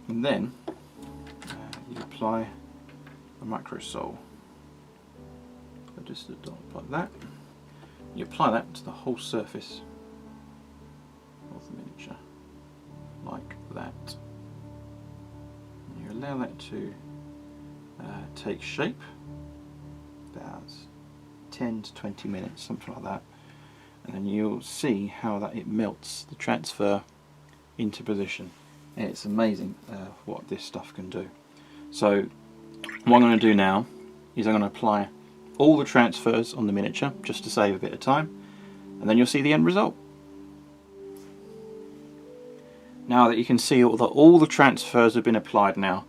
and then you apply a Microsol. So just a dot like that. You apply that to the whole surface of the miniature, like that. And you allow that to take shape, about 10 to 20 minutes, something like that, and then you'll see how that it melts the transfer into position. And it's amazing what this stuff can do. So what I'm going to do now is I'm going to apply all the transfers on the miniature just to save a bit of time, and then you'll see the end result. Now that you can see all the transfers have been applied now,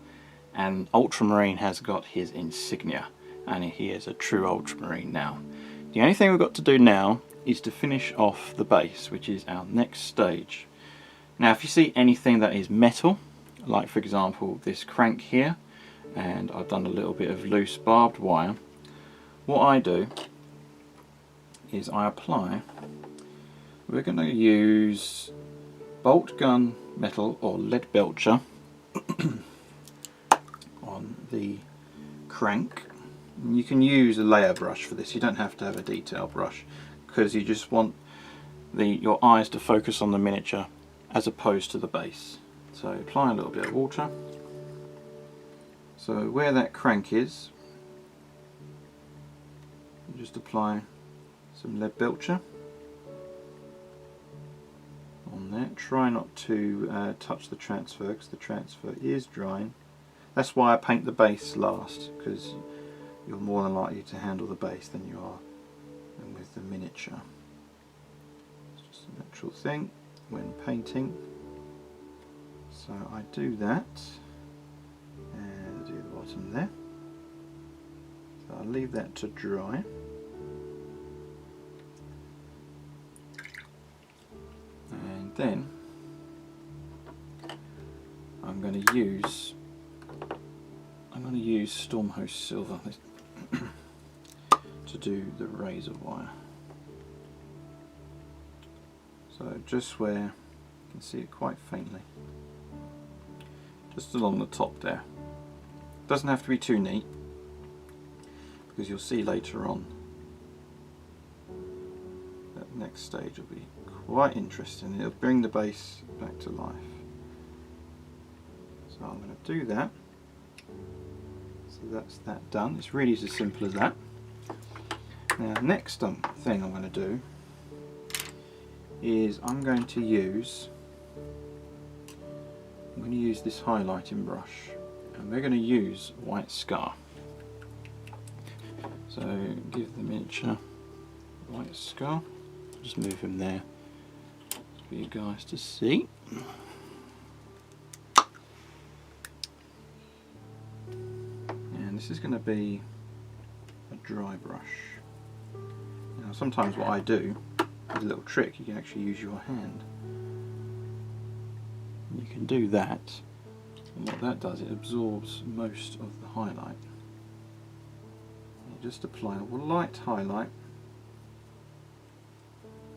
and Ultramarine has got his insignia, and he is a true Ultramarine now. The only thing we've got to do now is to finish off the base, which is our next stage. Now if you see anything that is metal, like for example this crank here, and I've done a little bit of loose barbed wire, what I do is I apply, we're going to use bolt gun metal or lead belcher on the crank. You can use a layer brush for this, you don't have to have a detail brush, because you just want your eyes to focus on the miniature as opposed to the base. So apply a little bit of water. So where that crank is, you just apply some lead belcher on there. Try not to touch the transfer, because the transfer is drying. That's why I paint the base last, because you're more than likely to handle the base than you are with the miniature. It's just a natural thing when painting. So I do that, and I do the bottom there. So I'll leave that to dry. And then I'm going to use Stromhost Silver to do the razor wire. So just where you can see it quite faintly, just along the top there. Doesn't have to be too neat, because you'll see later on that next stage will be quite interesting. It'll bring the base back to life. So I'm going to do that. So that's that done. It's really as simple as that. Now next thing I'm going to do is I'm going to use this highlighting brush, and we're going to use White Scar. So give the miniature a white skull. Just move him there for you guys to see. And this is going to be a dry brush. Now sometimes what I do is a little trick, you can actually use your hand. You can do that, and what that does, it absorbs most of the highlight. You just apply a light highlight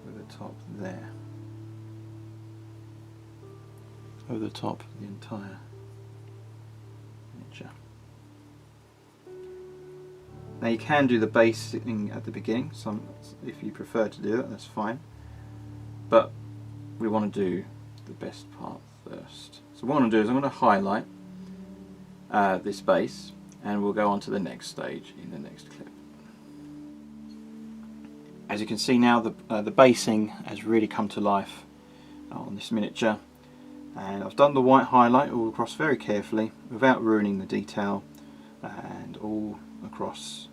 over the top there, over the top of the entire miniature. Now you can do the basing at the beginning, if you prefer to do that, that's fine, but we want to do the best part first. So what I'm going to do is I'm going to highlight this base, and we'll go on to the next stage in the next clip. As you can see now, the basing has really come to life on this miniature, and I've done the white highlight all across very carefully without ruining the detail, and all across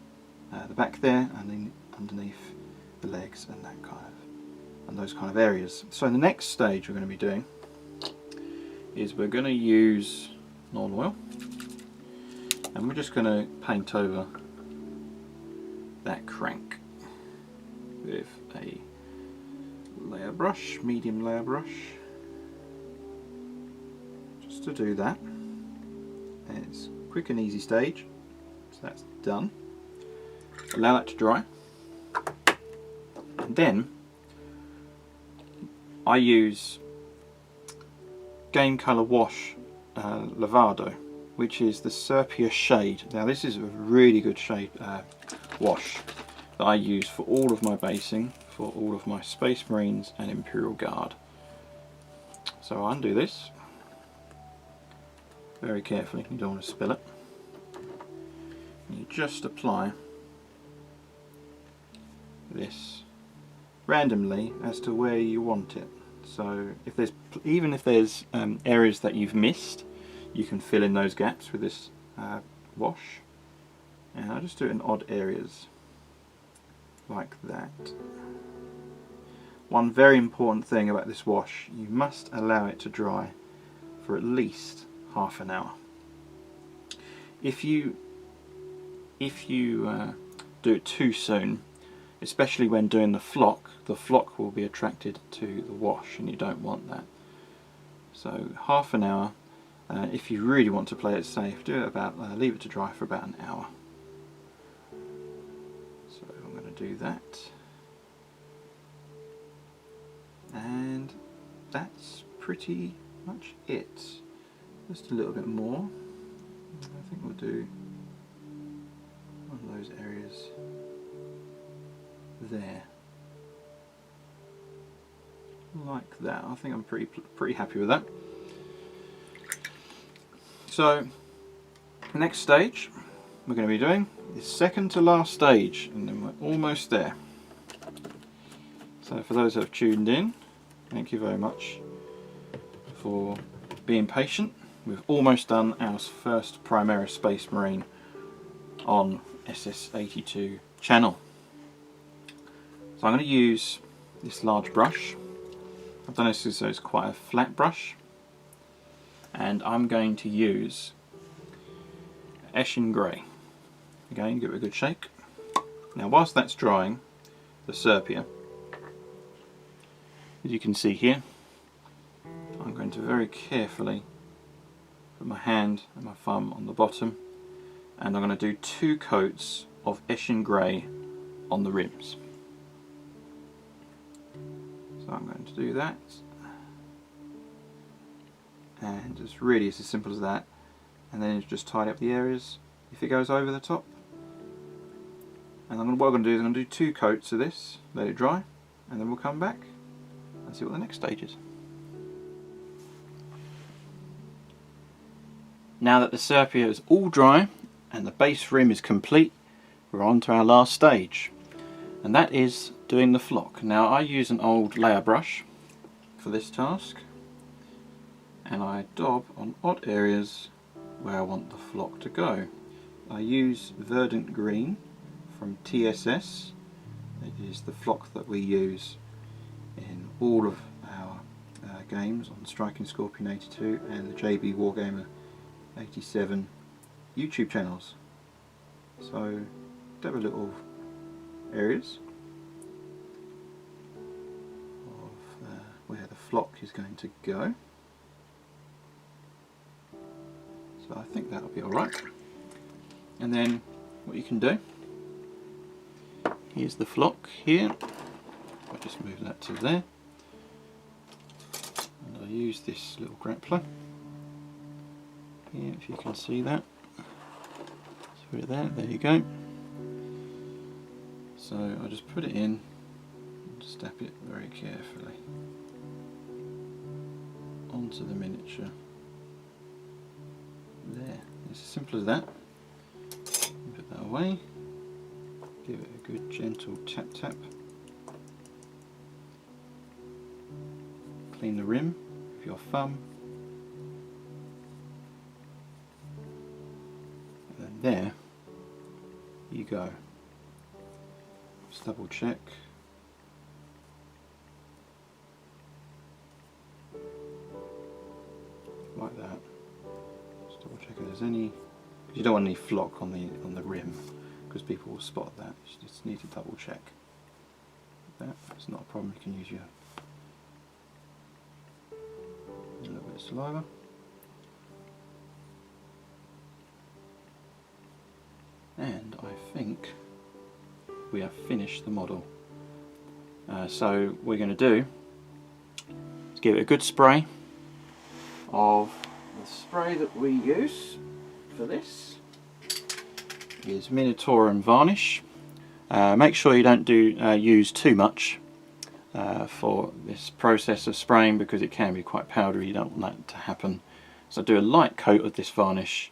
the back there and then underneath the legs and that kind of, and those kind of areas. So the next stage we're going to be doing is we're going to use Nuln oil, and we're just going to paint over that crank with a layer brush, medium layer brush, just to do that. And it's a quick and easy stage, so that's done. Allow that to dry, and then I use Game Colour Wash Lavado, which is the Sepia shade. Now this is a really good shade wash that I use for all of my basing, for all of my Space Marines and Imperial Guard. So I undo this very carefully, you don't want to spill it. And you just apply this randomly as to where you want it. So if there's, even if there's areas that you've missed, you can fill in those gaps with this wash. And I just do it in odd areas like that. One very important thing about this wash, you must allow it to dry for at least half an hour. If you do it too soon, especially when doing the flock will be attracted to the wash, and you don't want that. So half an hour. If you really want to play it safe, do it about leave it to dry for about an hour. So I'm going to do that, and that's pretty much it. Just a little bit more. I think we'll do one of those areas there, like that. I think I'm pretty happy with that. So the next stage we're going to be doing is second to last stage, and then we're almost there. So for those that have tuned in, thank you very much for being patient. We've almost done our first Primaris Space Marine on SS82 channel. So I'm going to use this large brush. I've done this so it's quite a flat brush, and I'm going to use Eshin Grey. Again, give it a good shake. Now whilst that's drying, the Sepia, as you can see here, I'm going to very carefully put my hand and my thumb on the bottom, and I'm going to do 2 coats of Eshin Grey on the rims. So I'm going to do that, and it's really as simple as that, and then just tidy up the areas if it goes over the top. And what I'm going to do is I'm going to do 2 coats of this, let it dry, and then we'll come back and see what the next stage is. Now that the Sepia is all dry and the base rim is complete, we're on to our last stage, and that is doing the flock. Now I use an old layer brush for this task, and I daub on odd areas where I want the flock to go. I use Verdant green from TSS. It is the flock that we use in all of our games on Striking Scorpion 82 and the JB Wargamer 87 YouTube channels. So there are little areas of where the flock is going to go. So I think that'll be alright. And then what you can do, here's the flock here. I'll just move that to there. And I'll use this little grappler here, if you can see that. Just put it there you go. So I'll just put it in and step it very carefully onto the miniature. There, it's as simple as that. Put that away, give it a good gentle tap tap. Clean the rim with your thumb. And then there you go. Just double check. Like that. Just double check if there's any. You don't want any flock on the rim because people will spot that. You just need to double check. That's not a problem. You can use your a little bit of saliva. And I think we have finished the model. So what we're going to do is give it a good spray of the spray that we use for this is Ministorium Vanish. Make sure you don't use too much for this process of spraying because it can be quite powdery. You don't want that to happen. So do a light coat of this varnish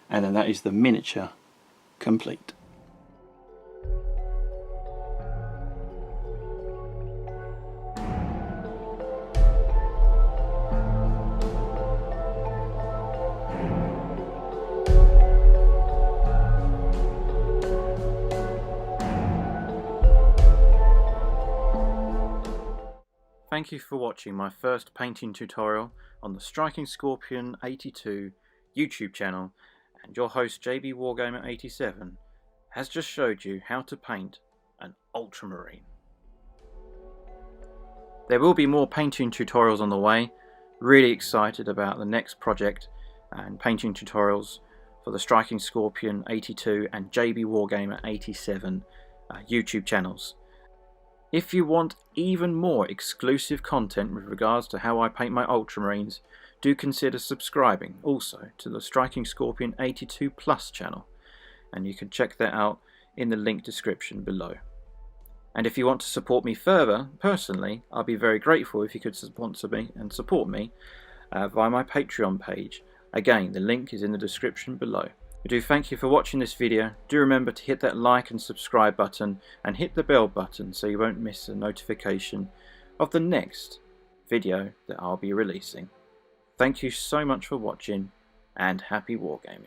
and then that is the miniature complete. Thank you for watching my first painting tutorial on the Striking Scorpion 82 YouTube channel, and your host JB Wargamer 87 has just showed you how to paint an Ultramarine. There will be more painting tutorials on the way. Really excited about the next project and painting tutorials for the Striking Scorpion 82 and JB Wargamer 87 YouTube channels. If you want even more exclusive content with regards to how I paint my Ultramarines, do consider subscribing also to the Striking Scorpion 82 Plus channel, and you can check that out in the link description below. And if you want to support me further, personally, I'll be very grateful if you could sponsor me and support me via my Patreon page. Again, the link is in the description below. I do thank you for watching this video. Do remember to hit that like and subscribe button and hit the bell button so you won't miss a notification of the next video that I'll be releasing. Thank you so much for watching and happy wargaming.